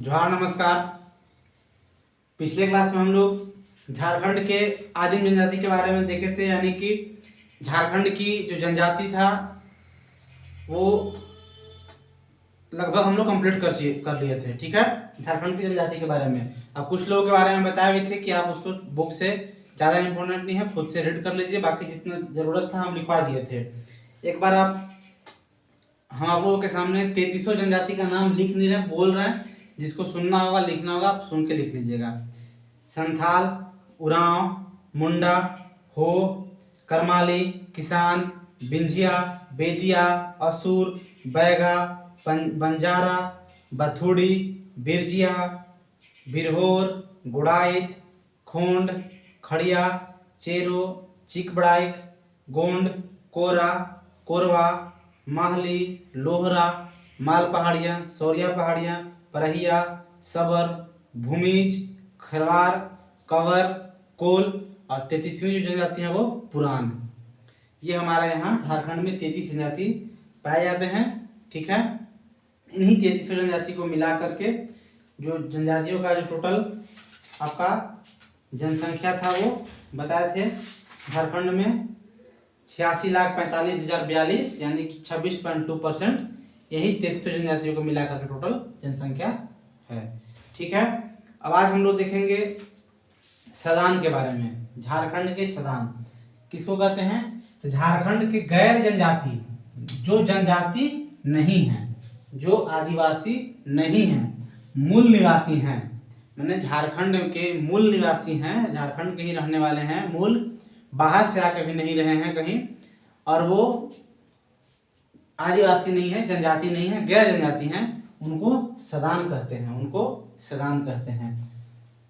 जोहार नमस्कार। पिछले क्लास में हम लोग झारखंड के आदिम जनजाति के बारे में देखे थे, यानी कि झारखंड की जो जनजाति था वो लगभग हम लोग कंप्लीट कर लिए थे। ठीक है, झारखंड की जनजाति के बारे में। अब कुछ लोगों के बारे में बताया भी थे कि आप उसको बुक से ज़्यादा इंपॉर्टेंट नहीं है, खुद से रीड कर लीजिए, बाकी जितना ज़रूरत था हम लिखवा दिए थे। एक बार हम आप लोगों के सामने 3300 जनजाति का नाम लिख नहीं रहे, बोल रहे हैं। जिसको सुनना होगा, लिखना होगा, आप सुन के लिख लीजिएगा। संथाल, उरांव, मुंडा, हो, करमाली, किसान, बिंझिया, बेदिया, असुर, बैगा, बंजारा, बथुड़ी, बिरजिया, बिरहोर, गुड़ाइत, खोंड, खड़िया, चेरो, चिकबड़ाइक, गोंड, कोरा, कोरवा, माहली, लोहरा, माल पहाड़ियाँ, सौरिया पहाड़ियाँ, परहिया, सबर, भूमिज, खरवार, कंवर, कोल और 33वीं जो जनजाति है वो पुरान। ये हमारे यहाँ झारखंड में 33 जनजाति पाए जाते हैं। ठीक है, इन्हीं 33 जनजाति को मिला करके जो जनजातियों का जो टोटल आपका जनसंख्या था वो बताए थे झारखंड में 86,45,042, यानी कि 26.2%। यही 33 जनजातियों को मिलाकर के टोटल जनसंख्या है। ठीक है, अब आज हम लोग देखेंगे सदान के बारे में। झारखंड के सदान किसको कहते हैं? तो झारखंड के गैर जनजाति, जो जनजाति नहीं है, जो आदिवासी नहीं है, मूल निवासी हैं, मैंने झारखंड के मूल निवासी हैं, झारखंड के ही रहने वाले हैं, मूल बाहर से आके भी नहीं रहे हैं कहीं, और वो आदिवासी नहीं है, जनजाति नहीं है, गैर जनजाति हैं, उनको सदान कहते हैं, उनको सदान कहते हैं।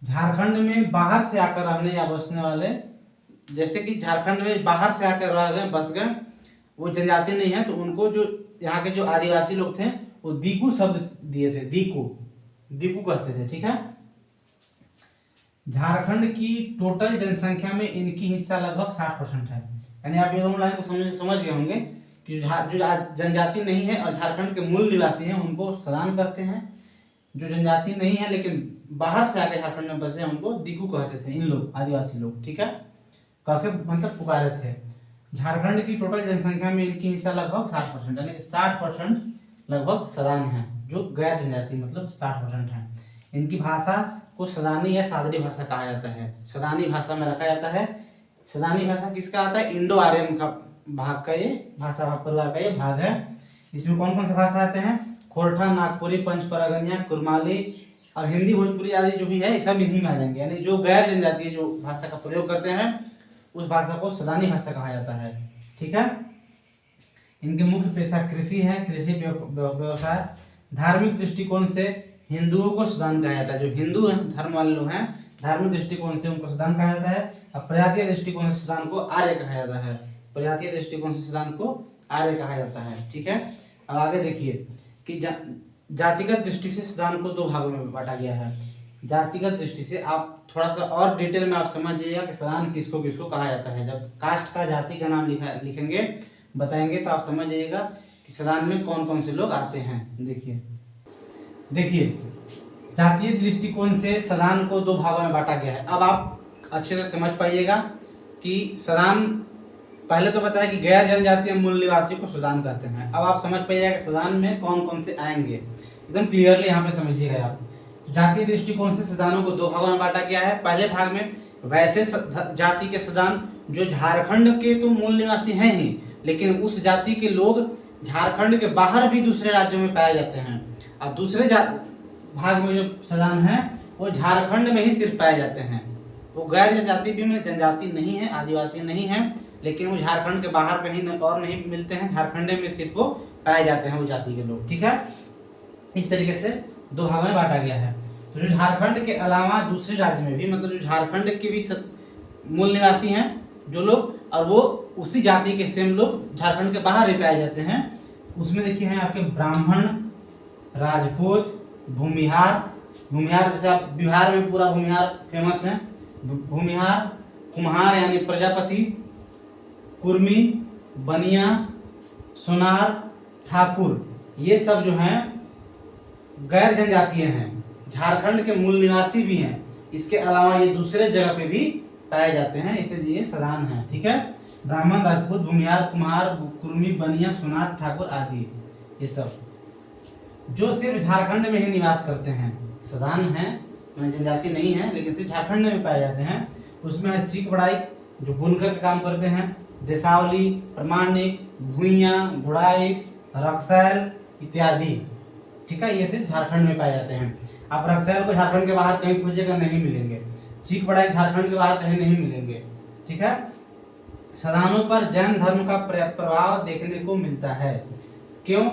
झारखंड में बाहर से आकर रहने या बसने वाले, जैसे कि झारखंड में बाहर से आकर रह गए, बस गए, वो जनजाति नहीं है, तो उनको जो यहाँ के जो आदिवासी लोग थे वो दीकू शब्द दिए थे, दीकू कहते थे। ठीक है, झारखंड की टोटल जनसंख्या में इनकी हिस्सा लगभग 60% है। यानी आप ये दोनों लाइन को समझ गए होंगे कि जो जनजाति नहीं है और झारखंड के मूल निवासी हैं उनको सदान कहते हैं। जो जनजाति नहीं है लेकिन बाहर से आके झारखंड में बसे हैं उनको दीकू कहते थे, इन लोग आदिवासी लोग। ठीक है, कहके मतलब पुकारे थे। झारखंड की टोटल जनसंख्या में इनकी हिस्सा लगभग 60%, यानी 60% लगभग सदान है, जो गैर जनजाति मतलब 60% है। इनकी भाषा को सदानी या सादरी भाषा कहा जाता है, सदानी भाषा में रखा जाता है। सदानी भाषा किसका आता है? इंडो आर्यन का भाग का ये भाषा परिवार का ये भाग है। इसमें कौन कौन से भाषा आते हैं? खोरठा, नागपुरी, पंचपरगनिया, कुरमाली और हिंदी, भोजपुरी आदि जो भी है सब इन्हीं में आ जाएंगे। यानी जो गैर जनजातीय जो भाषा का प्रयोग करते हैं उस भाषा को सदानी भाषा कहा जाता है। ठीक है, इनके मुख्य पेशा कृषि है, कृषि व्यवसाय। धार्मिक दृष्टिकोण से हिंदुओं को सदान कहा जाता है, जो हिंदू धर्म वाले लोग हैं धार्मिक दृष्टिकोण से उनको सदान कहा जाता है। और प्रजातीय दृष्टिकोण से सदान को आर्य कहा जाता है, प्रजातीय दृष्टिकोण से सदान को आर्य कहा जाता है। ठीक है, अब आगे देखिए कि जातिगत दृष्टि से सदान को दो भागों में बांटा गया है। जातिगत दृष्टि से आप थोड़ा सा और डिटेल में आप समझ जाइएगा कि सदान किसको किसको कहा जाता है। जब कास्ट का जाति का नाम लिखेंगे बताएंगे तो आप समझ जाइएगा कि सदान में कौन कौन से लोग आते हैं। देखिए जातीय दृष्टिकोण से सदान को दो भागों में बांटा गया है। अब आप अच्छे से समझ पाइएगा कि सदान, पहले तो बताया कि गैर जनजातीय मूल निवासी को सदान कहते हैं। अब आप समझ पाइएगा कि सदान में कौन कौन से आएंगे, एकदम क्लियरली यहाँ पे समझिएगा आप। जातीय दृष्टिकोण से सदानों को दो भागों में बांटा गया है। पहले भाग में वैसे जाति के सदान जो झारखंड के तो मूल निवासी हैं ही, लेकिन उस जाति के लोग झारखंड के बाहर भी दूसरे राज्यों में पाए जाते हैं। और दूसरे भाग में जो सदान है वो झारखंड में ही सिर्फ पाए जाते हैं। वो गैर जनजाति भी में जनजाति नहीं है, आदिवासी नहीं है, लेकिन वो झारखंड के बाहर कहीं और नहीं मिलते हैं, झारखंड में सिर्फ वो पाए जाते हैं वो जाति के लोग। ठीक है, इस तरीके से दो भागों में बांटा गया है। तो जो झारखंड के अलावा दूसरे राज्य में भी, मतलब जो झारखंड के भी मूल निवासी हैं जो लोग, और वो उसी जाति के सेम लोग झारखंड के बाहर ही पाए जाते हैं, उसमें देखिए हैं आपके ब्राह्मण, राजपूत, भूमिहार जैसे आप बिहार में पूरा भूमिहार फेमस है, भूमिहार, कुम्हार यानी प्रजापति, कुर्मी, बनिया, सोनार, ठाकुर, ये सब जो हैं गैर जनजातीय हैं। झारखंड के मूल निवासी भी हैं। इसके अलावा ये दूसरे जगह पे भी पाए जाते हैं, इसलिए ये सदान है। ठीक है, ब्राह्मण, राजपूत, भूमिहार, कुम्हार, कुर्मी, बनिया, सोनार, ठाकुर आदि, ये सब जो सिर्फ झारखंड में ही निवास करते हैं, सदान है, जनजाति नहीं है लेकिन सिर्फ झारखंड में पाए जाते हैं। उसमें है चीक बड़ाइक जो बुनकर का काम करते हैं, देसावली, प्रमाणिक, भुइयां, घुड़ाइक, रक्सैल इत्यादि। ठीक है, ये सिर्फ झारखंड में पाए जाते हैं। आप रक्सैल को झारखंड के बाहर कहीं खोजिएगा नहीं मिलेंगे, चीक बड़ाइक झारखंड के बाहर कहीं नहीं मिलेंगे। ठीक है, सदानों पर जैन धर्म का प्रभाव देखने को मिलता है। क्यों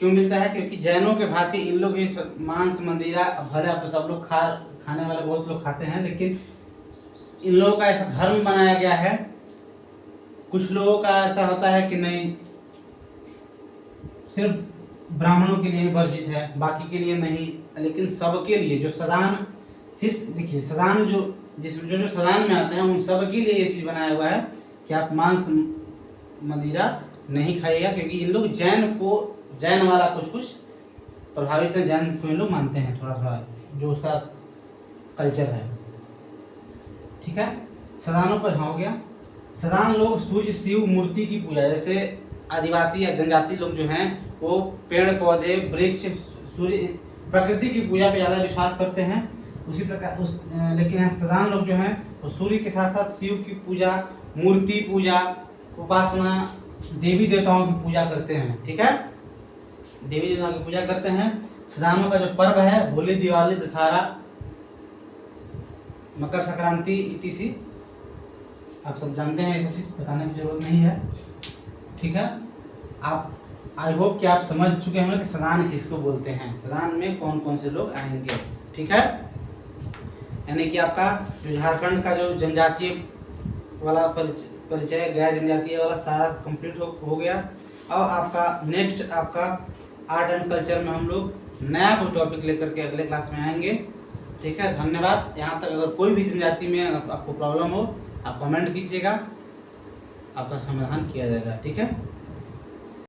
मिलता है? क्योंकि जैनों के भांति इन लोग भी मांस मंदिरा, भले आप तो सब लोग खाने वाले बहुत लोग खाते हैं, लेकिन इन लोगों का ऐसा धर्म बनाया गया है। कुछ लोगों का ऐसा होता है कि नहीं, सिर्फ ब्राह्मणों के लिए वर्जित है, बाकी के लिए नहीं, लेकिन सबके लिए जो सदान, सिर्फ देखिए सदान जो सदान में आते हैं उन सब के लिए ये चीज बनाया हुआ है कि आप मांस मदिरा नहीं खाइएगा, क्योंकि इन लोग जैन वाला कुछ प्रभावित है, जैन को इन लोग मानते हैं थोड़ा थोड़ा, जो उसका कल्चर है। ठीक है, सदानों पर हो गया। सदान लोग सूर्य, शिव, मूर्ति की पूजा, जैसे आदिवासी या जनजाति लोग जो हैं वो पेड़ पौधे, वृक्ष, सूर्य, प्रकृति की पूजा पे ज़्यादा विश्वास करते हैं। उसी प्रकार लेकिन सदान लोग जो हैं वो सूर्य के साथ साथ शिव की पूजा, मूर्ति पूजा, उपासना, देवी देवताओं की पूजा करते हैं। ठीक है, देवी देवताओं की पूजा करते हैं। सदानों का जो पर्व है होली, दिवाली, दशहरा, मकर संक्रांति etc, आप सब जानते हैं, ये चीज़ बताने की जरूरत नहीं है। ठीक है, आप आई होप कि आप समझ चुके होंगे कि सदान किसको बोलते हैं, सदान में कौन कौन से लोग आएंगे। ठीक है, यानी कि आपका जो झारखंड का जो जनजातीय वाला परिचय, गैर जनजातीय वाला सारा कंप्लीट हो गया। अब आपका नेक्स्ट आपका आर्ट एंड कल्चर में हम लोग नया कोई टॉपिक लेकर के अगले क्लास में आएंगे। ठीक है, धन्यवाद। यहाँ तक अगर कोई भी जनजाति में आपको प्रॉब्लम हो आप कमेंट कीजिएगा, आपका समाधान किया जाएगा। ठीक है।